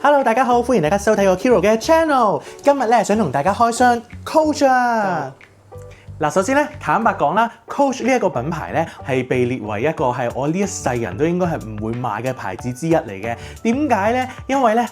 Hello， 大家好，歡迎大家收睇我 Kiro 嘅 channel。今日咧想同大家開箱 Coach 啊！嗱，首先咧坦白講啦 ，Coach 呢一個品牌咧係被列為一個係我呢一世人都應該係唔會買嘅牌子之一嚟嘅。點解咧？因為咧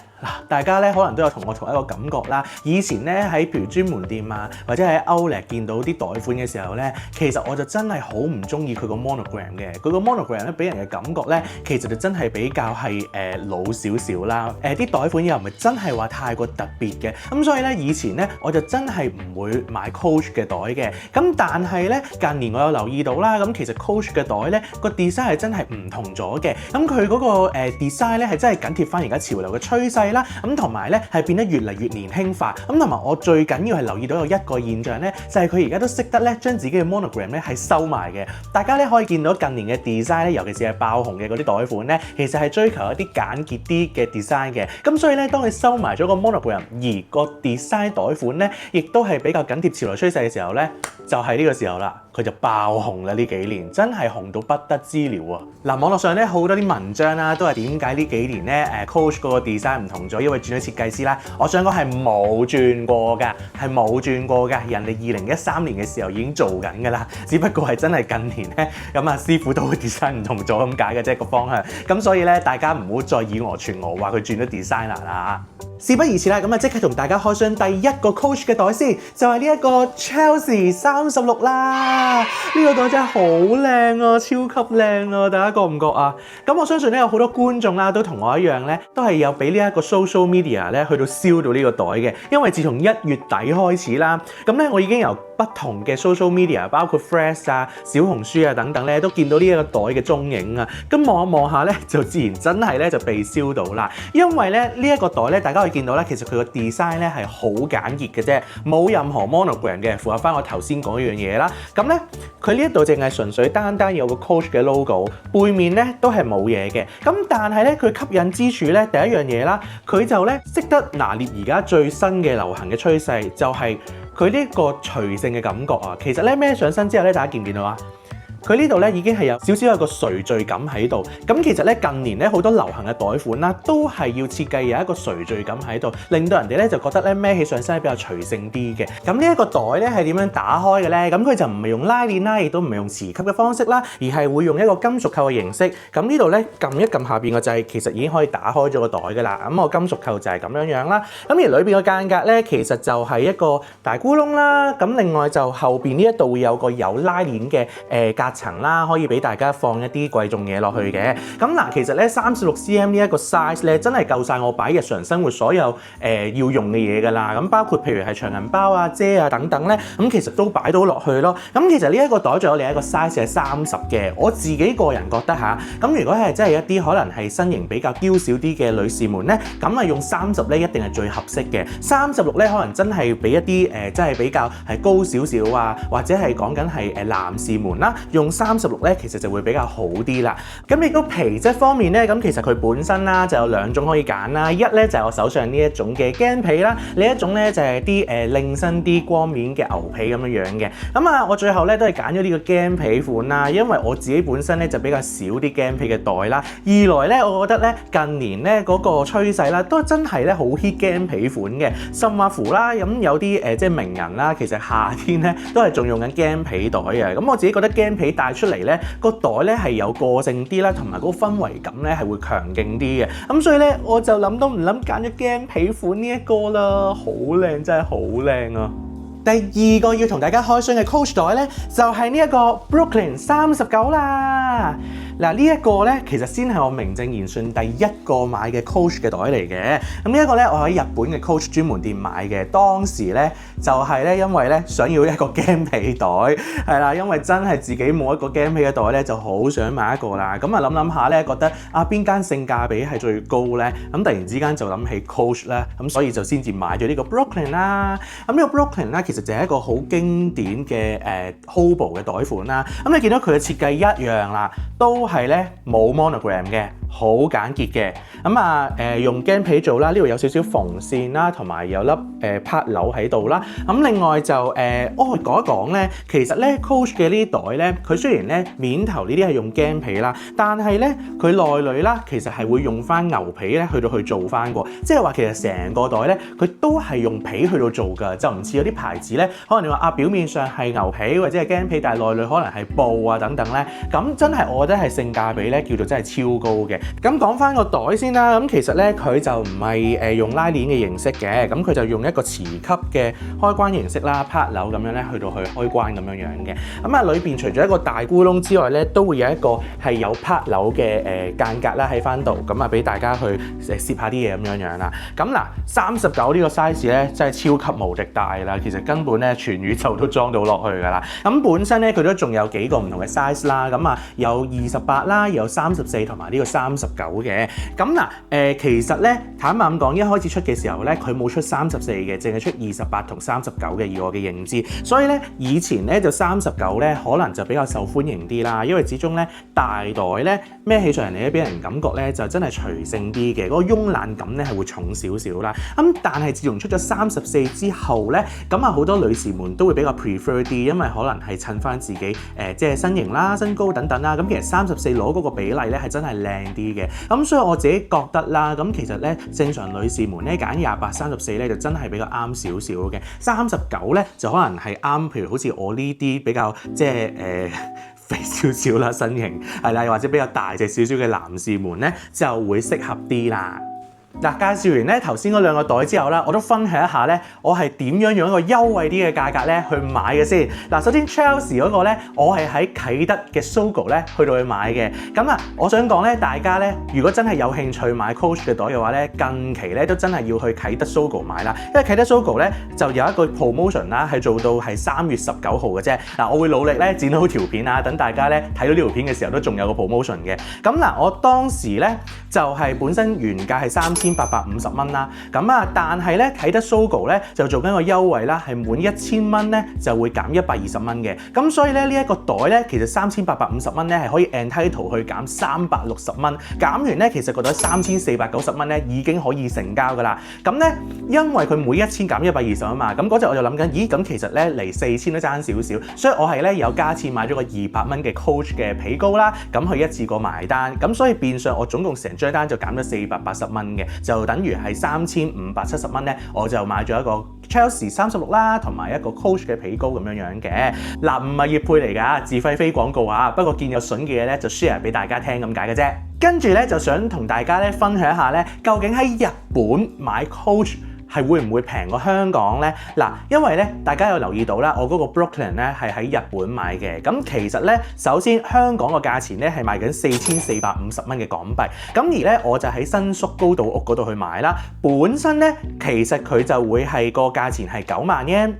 大家咧可能都有同我同一個感覺啦。以前咧喺譬如專門店啊，或者喺 Outlet 見到啲袋款嘅時候咧，其實我就真係好唔中意佢個 monogram 嘅。佢個 monogram 咧俾人嘅感覺咧，其實就真係比較係老少少啦。啲袋款又唔係真係話太過特別嘅。咁所以咧以前咧我就真係唔會買 Coach 嘅袋嘅。咁但係咧近年我有留意到啦，咁其實 Coach 嘅袋咧個 design 係真係唔同咗嘅。咁佢嗰個design 咧係真係緊貼翻而家潮流嘅趨勢啦。咁同埋咧係變得越嚟越年輕化。咁同埋我最緊要係留意到有一個現象咧，就係佢而家都識得咧將自己嘅 monogram 咧係收埋嘅。大家咧可以見到近年嘅 design 咧，尤其是係爆紅嘅嗰啲袋款咧，其實係追求一啲簡潔啲嘅 design 嘅。咁所以咧當你收埋咗個 monogram，而個 design 袋款咧，亦都係比較緊貼潮流趨勢嘅時候咧，就係呢個時候啦，佢就爆紅啦！呢幾年真係紅到不得之了啊！嗱，網絡上咧好多啲文章啦，都係點解呢幾年咧Coach 嗰個 design 唔同咗，因為轉咗設計師啦。我想講係冇轉過㗎，係冇轉過㗎。人哋2013年嘅時候已經做緊㗎啦，只不過係真係近年咧咁啊師傅都會 design 唔同咗咁解嘅啫個方向。咁所以咧大家唔好再以訛傳訛話佢轉咗 designer 啦。事不宜遲啦，咁啊即刻同大家開箱第一個 Coach 嘅袋先，就係呢一個 Chelsea 36啦。呢個袋真係好靚啊，超級靚啊！大家覺唔覺啊？咁我相信咧有好多觀眾啦，都同我一樣咧，都係有俾呢一個 social media 咧去到燒到呢個袋嘅。因為自從1月底開始啦，咁咧我已經由不同嘅 social media， 包括 Threads 啊、小紅書啊等等咧，都見到呢一個袋嘅蹤影啊。咁望一望下咧，就自然真係咧就被燒到啦。因為咧呢一個袋咧，大家可以見到咧，其實佢個 design 咧係好簡潔嘅啫，冇任何 monogram 嘅，符合翻我頭先講一樣嘢啦。咁咧佢呢一度淨係純粹單單有個 Coach 嘅 logo， 背面咧都係冇嘢嘅。咁但係咧佢吸引之處咧，第一樣嘢啦，佢就咧識得拿捏而家最新嘅流行嘅趨勢，就係佢呢個隨性嘅感覺啊。其實咧孭上身之後咧，大家見唔見到啊？佢呢度咧已經係有少少有個垂墜感喺度。咁其實咧近年咧好多流行嘅袋款啦，都係要設計有一個垂墜感喺度，令到人哋咧就覺得咧孭起上身係比較隨性啲嘅。咁呢一個袋咧係點樣打開嘅咧？咁佢就唔係用拉鏈啦，亦都唔係用磁吸嘅方式啦，而係會用一個金屬扣嘅形式。咁呢度咧撳一撳下邊個掣，其實已經可以打開咗個袋㗎啦。咁個金屬扣就係咁樣啦。咁而裏邊嘅間隔咧，其實就係一個大咕窿啦。咁另外就後邊呢一度會有個有拉鏈嘅隔層啦，可以俾大家放一啲貴重嘢落去嘅。咁嗱，其實咧36cm 呢一個 size 咧，真係夠晒我擺日常生活所有要用嘅嘢㗎啦。咁包括譬如係長銀包啊、遮啊等等咧，咁其實都擺到落去咯。咁其實呢一個袋仲有另一個 size 係30嘅。我自己個人覺得嚇，咁如果係真係一啲可能係身形比較嬌小啲嘅女士們咧，咁啊用30咧一定係最合適嘅。36咧可能真係俾一啲真係比較係高少少啊，或者係講緊係男士們啦，用36咧其實就會比較好啲啦。咁亦都皮質方面咧，咁其實佢本身啦就有兩種可以揀啦。一咧就係我手上呢一種嘅驚皮啦，另一種咧就係啲靚身啲光面嘅牛皮咁樣樣嘅。咁啊，我最後咧都係揀咗呢個驚皮款啦，因為我自己本身咧就比較少啲驚皮嘅袋啦。二來咧，我覺得咧近年咧嗰個趨勢啦，都真係咧好 hit 驚皮款嘅。甚或乎啦，咁有啲即係名人啦，其實夏天咧都係仲用緊驚皮袋嘅。咁我自己覺得驚皮帶出嚟咧，個袋咧係有個性啲啦，同埋嗰個氛圍感咧係會強勁啲嘅。咁所以咧，我就諗都唔諗揀咗驚皮款呢一個啦，好靚，真係好靚啊！第二個要同大家開箱嘅 Coach 袋咧，就係呢一個 Brooklyn 39啦。嗱，呢一個咧其實先係我名正言順第一個買嘅 Coach 嘅袋嚟嘅。咁呢一個咧，我喺日本嘅 Coach 專門店買嘅。當時咧就係咧因為咧想要一個驚皮袋，係啦，因為真係自己冇一個驚皮嘅袋咧，就好想買一個啦。咁啊諗下咧，覺得啊邊間性價比係最高咧？咁突然之間就諗起 Coach 啦，咁所以就先至買咗呢個 Brooklyn 啦。咁呢個 Brooklyn 咧其實就係一個好經典嘅Hobo 嘅袋款啦。咁你見到佢嘅設計一樣啦，都係咧冇 monogram 嘅，好簡潔嘅。用驚皮做啦，呢度有少少縫線啦，同埋有粒拍鈕喺度啦。另外就講一講咧，其實咧 Coach 嘅呢啲袋咧，佢雖然咧面頭呢啲係用驚皮啦，但係咧佢內裏啦，其實係會用翻牛皮咧去做翻過，即係話其實成個袋咧佢都係用皮去到做㗎，就唔似有啲牌子咧，可能你話表面上係牛皮或者係驚皮，但係內裏可能係布啊等等咧，咁真係我覺得係性價比咧叫做真係超高嘅。咁講翻個袋先啦，咁其實咧佢就唔係用拉鏈嘅形式嘅，咁佢就用一個磁吸嘅開關形式啦，拍鈕咁樣咧去開關咁樣嘅。裏邊除咗一個大咕窿之外咧，都會有一個係有拍鈕嘅間隔啦喺翻度，咁俾大家去攝下啲嘢咁樣啦。咁39呢個 size 咧真係超級無敵大啦，其實根本咧全宇宙都裝到落去㗎啦。咁本身咧佢都仲有幾個唔同嘅 size 啦，有28啦，有34同埋呢個39嘅。其實咧坦白咁講，一開始出嘅時候咧，佢冇出34嘅，淨係出28同39嘅，以我嘅認知。所以咧以前咧就39咧可能就比較受歡迎啲啦，因為始終咧大袋咧孭起上嚟咧俾人感覺咧就真係隨性啲嘅，嗰個慵懶感咧係會重少少啦。但係自從出咗34之後咧，好多女士們都會比較 prefer 啲，因為可能係襯翻自己即係身形啦、身高等等啦。咁其實34攞嗰個比例咧係真係靚啲嘅。咁所以我自己覺得啦，咁其實咧正常女士們咧揀28、34咧就真係比較啱少少嘅。39咧就可能係啱，譬如好似我呢啲比較即係肥少少啦身形係啦，又或者比較大隻少少嘅男士們咧就會適合啲啦。介紹完咧頭先嗰兩個袋之後啦，我都分享一下咧，我係點樣用一個優惠啲嘅價格咧去買嘅先。首先 Chelsea 嗰個咧，我係喺啟德嘅 Sogo 咧去買嘅。我想講咧，大家咧如果真係有興趣買 Coach 嘅袋嘅話咧，近期咧都真係要去啟德 Sogo 買啦，因為啟德 Sogo 咧就有一個 promotion 啦，係做到係3月19號嘅啫。我會努力咧剪好條片啊，等大家咧睇到呢條片嘅時候都仲有個 promotion 嘅。我當時咧就係本身原價係3850蚊啦，但係咧啟德 Sogo 咧就做緊個優惠啦，係滿1000蚊咧就會減120蚊嘅。咁所以咧呢一個袋咧其實3850蚊咧係可以 entitle 去減360蚊，減完咧其實個袋3490蚊咧已經可以成交㗎啦。因為佢每1000減120啊嘛，嗰陣我就諗緊，咦咁其實咧離4000都爭少少，所以我係咧有加錢買咗個200蚊嘅 Coach 嘅皮膏啦，咁去一次過埋單，咁所以變相我總共成張單就減咗480蚊嘅。就等於係3570蚊咧，我就買咗一個 Chelsea 36啦，同埋一個 Coach 嘅皮膏咁樣嘅。唔係業配嚟㗎，自費非廣告啊。不過見有筍嘅嘢咧，就 share 俾大家聽咁解嘅啫。跟住咧就想同大家咧分享一下咧，究竟喺日本買 Coach係會唔會平過香港呢？因為咧大家有留意到啦，我嗰個 Brooklyn 咧係喺日本買嘅。咁其實咧，首先香港個價錢咧係賣緊4450蚊嘅港幣。咁而咧我就喺新宿高島屋嗰度去買啦。本身咧其實佢就會係個價錢係9萬yen。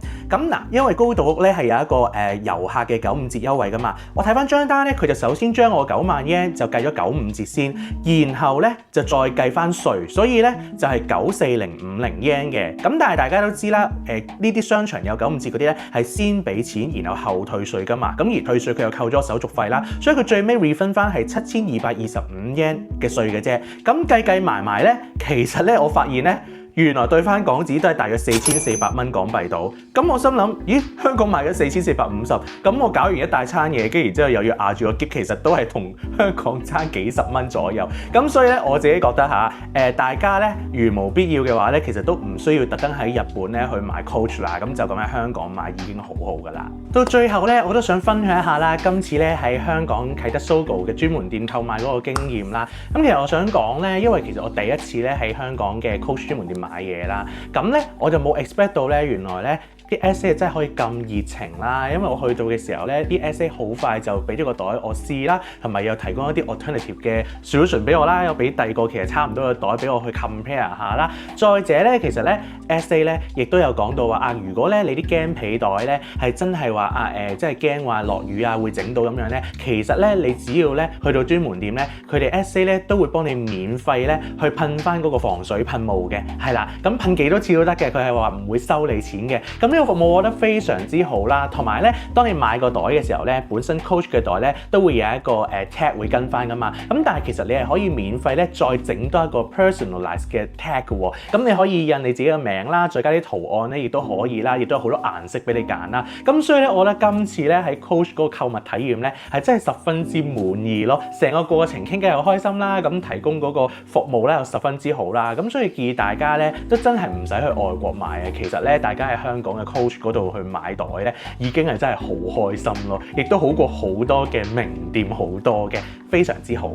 因為高島屋咧係有一個遊客嘅95折優惠㗎嘛。我睇翻張單咧，佢就首先將我9萬yen就計咗95折先，然後咧就再計翻稅，所以咧就係94050 yen。咁但係大家都知啦，呢啲商場有95折嗰啲咧係先俾錢，然後後退稅㗎嘛。咁而退稅佢又扣咗手續費啦，所以佢最尾 refund 翻係7225 yen 嘅稅嘅啫。咁計埋咧，其實咧我發現咧，原來對翻港紙都係大約4400蚊港幣到。咁我心諗，咦，香港賣緊4450，咁我搞完一大餐嘢，跟住然之後又要壓住個喼，其實都係同香港爭幾十蚊左右。咁所以咧，我自己覺得大家咧如無必要嘅話咧，其實都唔需要特登喺日本咧去買 Coach 啦。咁就咁喺香港買已經好好㗎啦。到最後咧，我都想分享一下啦，今次咧喺香港啟德 Sogo 嘅專門店購買嗰個經驗啦。咁其實我想講咧，因為其實我第一次咧喺香港嘅 Coach 專門店買嘢啦，咁咧我就冇 expect 到咧，原來咧啲 SA 真係可以咁熱情啦，因為我去到嘅時候咧，啲 SA 好快就俾咗個袋我試啦，同埋又提供一啲 alternative 嘅 solution 俾我啦，又俾第二個其實差唔多嘅袋俾我去 compare 下啦。再者咧，其實咧 SA 咧亦都有講到話如果咧你啲驚皮袋咧係真係話即係驚話落雨會整到咁樣咧，其實咧你只要咧去到專門店咧，佢哋 SA 咧都會幫你免費咧去噴翻嗰個防水噴霧嘅，係啦，咁噴幾多次都得嘅，佢係話唔會收你錢嘅。咁呢個服務我覺得非常之好啦，同埋咧，當你買個袋嘅時候咧，本身 Coach 嘅袋咧都會有一個tag 會跟翻噶嘛。咁但係其實你係可以免費咧再整多一個 personalize 嘅 tag 嘅喎。咁你可以印你自己嘅名啦，再加啲圖案咧亦都可以啦，亦都有好多顏色俾你揀啦。咁所以咧，我覺得今次咧喺 Coach 嗰個購物體驗咧係真係十分之滿意咯。成個過程傾偈又開心啦，咁提供嗰個服務咧又十分之好啦。咁所以建議大家咧都真係唔使去外國買啊。其實咧，大家喺香港嘅 Coach 嗰度去買袋咧，已經係真係好開心咯，亦都好過好多嘅名店好多嘅，非常之好。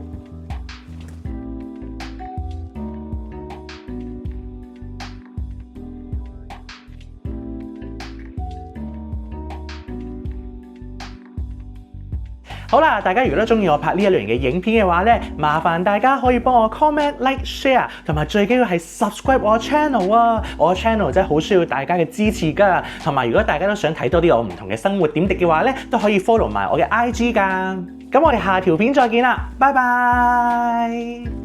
好啦，大家如果都中意我拍呢一類型嘅影片嘅話咧，麻煩大家可以幫我 comment、like、share， 同埋最緊要係 subscribe 我 channel 啊！我 channel 真係好需要大家嘅支持㗎。同埋如果大家都想睇多啲我唔同嘅生活點滴嘅話咧，都可以 follow 埋我嘅 IG 㗎。咁我哋下條片再見啦，拜拜。